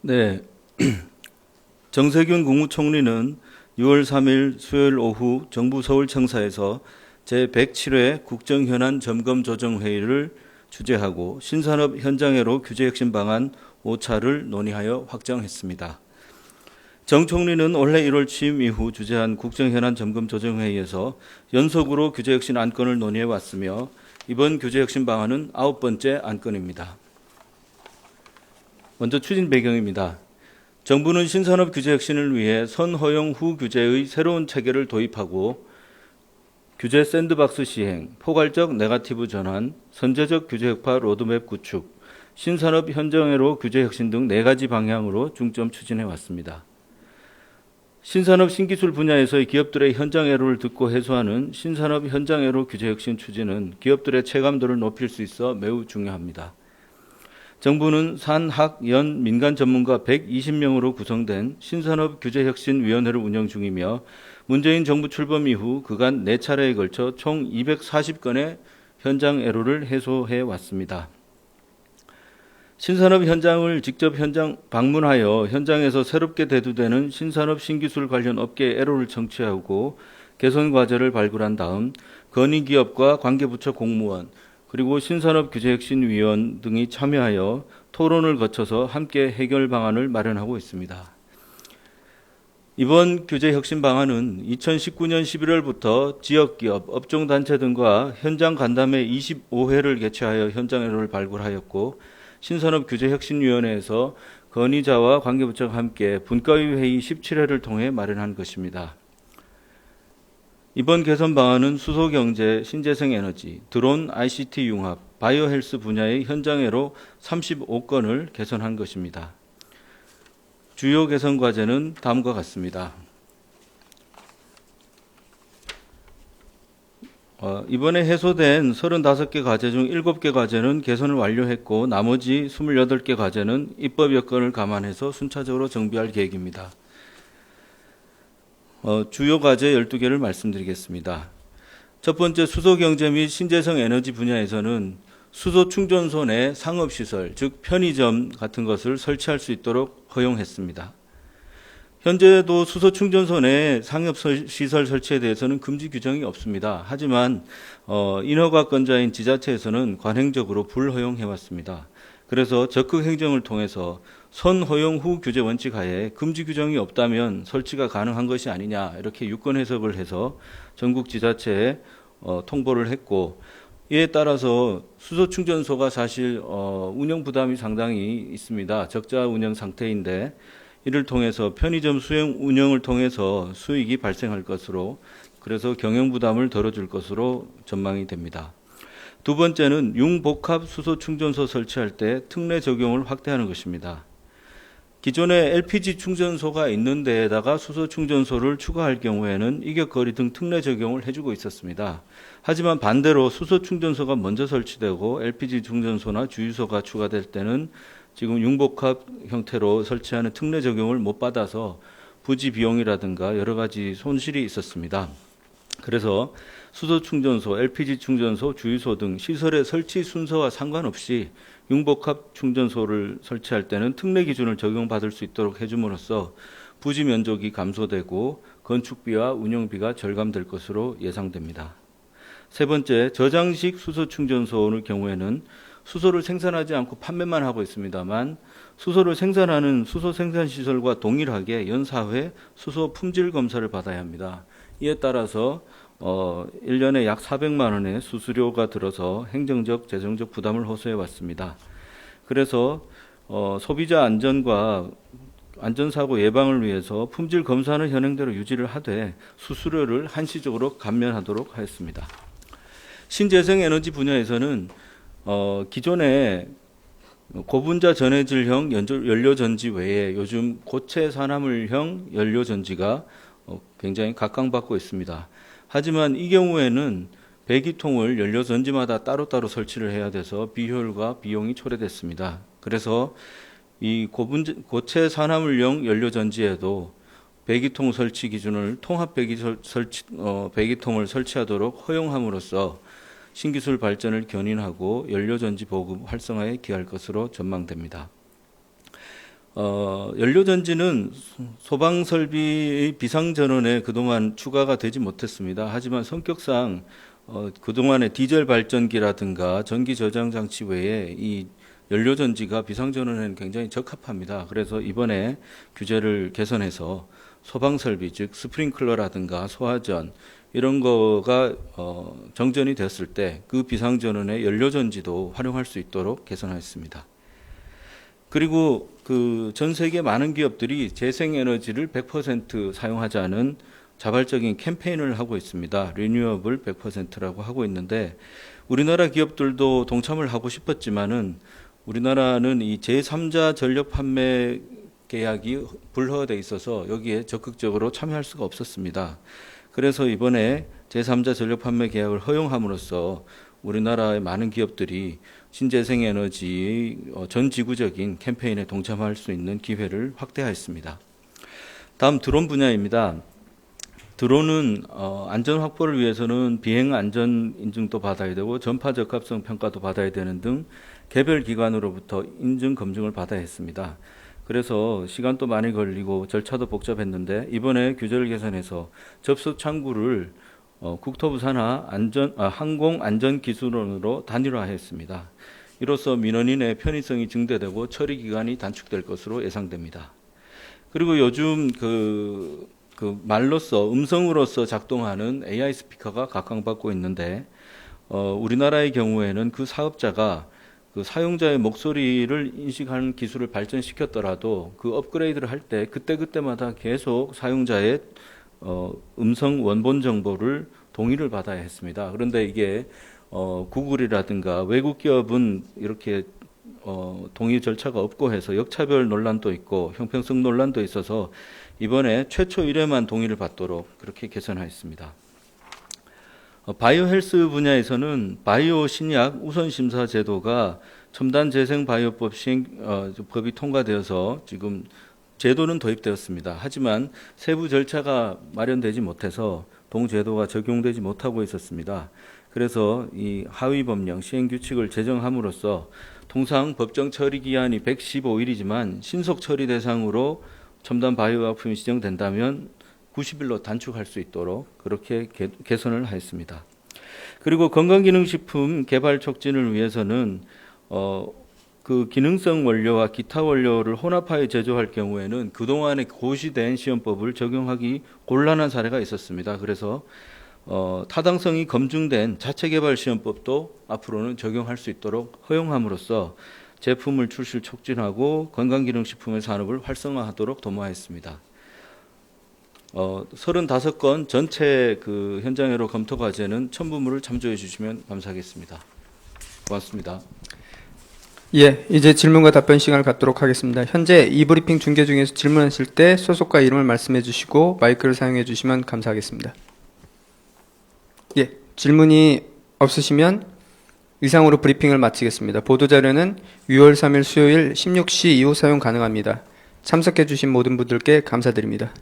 네, 정세균 국무총리는 6월 3일 수요일 오후 정부 서울청사에서 제107회 국정현안 점검조정회의를 주재하고 신산업 현장애로 규제혁신 방안 5차를 논의하여 확정했습니다. 정 총리는 올해 1월 취임 이후 주재한 국정현안 점검조정회의에서 연속으로 규제혁신 안건을 논의해왔으며 이번 규제혁신 방안은 9번째 안건입니다. 먼저 추진 배경입니다. 정부는 신산업 규제 혁신을 위해 선허용 후 규제의 새로운 체계를 도입하고 규제 샌드박스 시행, 포괄적 네거티브 전환, 선제적 규제 혁파 로드맵 구축, 신산업 현장애로 규제 혁신 등 4가지 방향으로 중점 추진해 왔습니다. 신산업 신기술 분야에서의 기업들의 현장애로를 듣고 해소하는 신산업 현장애로 규제 혁신 추진은 기업들의 체감도를 높일 수 있어 매우 중요합니다. 정부는 산, 학, 연, 민간 전문가 120명으로 구성된 신산업규제혁신위원회를 운영 중이며 문재인 정부 출범 이후 그간 4차례에 걸쳐 총 240건의 현장 애로를 해소해 왔습니다. 신산업 현장을 직접 현장 방문하여 현장에서 새롭게 대두되는 신산업 신기술 관련 업계 애로를 청취하고 개선 과제를 발굴한 다음 건의기업과 관계부처 공무원, 그리고 신산업규제혁신위원 등이 참여하여 토론을 거쳐서 함께 해결 방안을 마련하고 있습니다. 이번 규제혁신 방안은 2019년 11월부터 지역기업, 업종단체 등과 현장 간담회 25회를 개최하여 현장 애로를 발굴하였고 신산업규제혁신위원회에서 건의자와 관계부처와 함께 분과위 회의 17회를 통해 마련한 것입니다. 이번 개선 방안은 수소경제, 신재생에너지, 드론, ICT 융합, 바이오헬스 분야의 현장애로 35건을 개선한 것입니다. 주요 개선 과제는 다음과 같습니다. 이번에 해소된 35개 과제 중 7개 과제는 개선을 완료했고 나머지 28개 과제는 입법 여건을 감안해서 순차적으로 정비할 계획입니다. 주요 과제 12개를 말씀드리겠습니다. 첫 번째, 수소경제 및 신재생 에너지 분야에서는 수소 충전소 내 상업시설, 즉 편의점 같은 것을 설치할 수 있도록 허용했습니다. 현재도 수소 충전소 내 상업시설 설치에 대해서는 금지 규정이 없습니다. 하지만 인허가권자인 지자체에서는 관행적으로 불허용해왔습니다. 그래서 적극 행정을 통해서 선허용 후 규제 원칙 하에 금지 규정이 없다면 설치가 가능한 것이 아니냐 이렇게 유권 해석을 해서 전국 지자체에 통보를 했고 이에 따라서 수소 충전소가 사실 운영 부담이 상당히 있습니다. 적자 운영 상태인데 이를 통해서 편의점 수행 운영을 통해서 수익이 발생할 것으로 그래서 경영 부담을 덜어줄 것으로 전망이 됩니다. 두 번째는 융복합 수소 충전소 설치할 때 특례 적용을 확대하는 것입니다. 기존에 LPG 충전소가 있는 데에다가 수소 충전소를 추가할 경우에는 이격거리 등 특례 적용을 해주고 있었습니다. 하지만 반대로 수소 충전소가 먼저 설치되고 LPG 충전소나 주유소가 추가될 때는 지금 융복합 형태로 설치하는 특례 적용을 못 받아서 부지 비용이라든가 여러 가지 손실이 있었습니다. 그래서 수소 충전소, LPG 충전소, 주유소 등 시설의 설치 순서와 상관없이 융복합 충전소를 설치할 때는 특례 기준을 적용받을 수 있도록 해줌으로써 부지 면적이 감소되고 건축비와 운영비가 절감될 것으로 예상됩니다. 세 번째, 저장식 수소 충전소의 경우에는 수소를 생산하지 않고 판매만 하고 있습니다만 수소를 생산하는 수소 생산시설과 동일하게 연 4회 수소 품질 검사를 받아야 합니다. 이에 따라서 1년에 약 400만 원의 수수료가 들어서 행정적, 재정적 부담을 호소해 왔습니다. 그래서 소비자 안전과 안전사고 예방을 위해서 품질 검사는 현행대로 유지를 하되 수수료를 한시적으로 감면하도록 하였습니다. 신재생에너지 분야에서는 기존에 고분자 전해질형 연료전지 외에 요즘 고체 산화물형 연료전지가 굉장히 각광받고 있습니다. 하지만 이 경우에는 배기통을 연료전지마다 따로따로 설치를 해야 돼서 비효율과 비용이 초래됐습니다. 그래서 이 고체 산화물용 연료전지에도 배기통 설치 기준을 통합 배기통을 설치하도록 허용함으로써 신기술 발전을 견인하고 연료전지 보급 활성화에 기할 것으로 전망됩니다. 연료전지는 소방설비의 비상전원에 그동안 추가가 되지 못했습니다. 하지만 성격상 그동안의 디젤 발전기라든가 전기 저장 장치 외에 이 연료전지가 비상전원에는 굉장히 적합합니다. 그래서 이번에 규제를 개선해서 소방설비, 즉 스프링클러라든가 소화전 이런 거가 정전이 됐을 때 그 비상전원에 연료전지도 활용할 수 있도록 개선하였습니다. 그리고 그 전 세계 많은 기업들이 재생에너지를 100% 사용하자는 자발적인 캠페인을 하고 있습니다. 리뉴어블 100%라고 하고 있는데 우리나라 기업들도 동참을 하고 싶었지만은 우리나라는 이 제3자 전력 판매 계약이 불허돼 있어서 여기에 적극적으로 참여할 수가 없었습니다. 그래서 이번에 제3자 전력 판매 계약을 허용함으로써 우리나라의 많은 기업들이 신재생에너지의 전 지구적인 캠페인에 동참할 수 있는 기회를 확대하였습니다. 다음 드론 분야입니다. 드론은 안전 확보를 위해서는 비행 안전 인증도 받아야 되고 전파 적합성 평가도 받아야 되는 등 개별 기관으로부터 인증 검증을 받아야 했습니다. 그래서 시간도 많이 걸리고 절차도 복잡했는데 이번에 규제를 개선해서 접수 창구를 국토부 산하 항공안전기술원으로 단일화했습니다. 이로써 민원인의 편의성이 증대되고 처리 기간이 단축될 것으로 예상됩니다. 그리고 요즘 그 말로써 음성으로서 작동하는 AI 스피커가 각광받고 있는데 우리나라의 경우에는 그 사업자가 그 사용자의 목소리를 인식하는 기술을 발전시켰더라도 그 업그레이드를 할 때 그때마다 계속 사용자의 음성 원본 정보를 동의를 받아야 했습니다. 그런데 이게 구글이라든가 외국 기업은 이렇게 동의 절차가 없고 해서 역차별 논란도 있고 형평성 논란도 있어서 이번에 최초 1회만 동의를 받도록 그렇게 개선하였습니다. 바이오 헬스 분야에서는 바이오 신약 우선 심사 제도가 첨단 재생 바이오법 법이 통과되어서 지금 제도는 도입되었습니다. 하지만 세부 절차가 마련되지 못해서 동제도가 적용되지 못하고 있었습니다. 그래서 이 하위 법령 시행 규칙을 제정함으로써 통상 법정 처리 기한이 115일이지만 신속 처리 대상으로 첨단 바이오약품이 지정된다면 90일로 단축할 수 있도록 그렇게 개선을 하였습니다. 그리고 건강기능식품 개발 촉진을 위해서는 그 기능성 원료와 기타 원료를 혼합하여 제조할 경우에는 그동안에 고시된 시험법을 적용하기 곤란한 사례가 있었습니다. 그래서 타당성이 검증된 자체 개발 시험법도 앞으로는 적용할 수 있도록 허용함으로써 제품을 출시를 촉진하고 건강기능식품의 산업을 활성화하도록 도모하였습니다. 35건 전체 그 현장회로 검토 과제는 첨부물을 참조해 주시면 감사하겠습니다. 고맙습니다. 예, 이제 질문과 답변 시간을 갖도록 하겠습니다. 현재 이 브리핑 중계 중에서 질문하실 때 소속과 이름을 말씀해 주시고 마이크를 사용해 주시면 감사하겠습니다. 예, 질문이 없으시면 이상으로 브리핑을 마치겠습니다. 보도자료는 6월 3일 수요일 16시 이후 사용 가능합니다. 참석해 주신 모든 분들께 감사드립니다.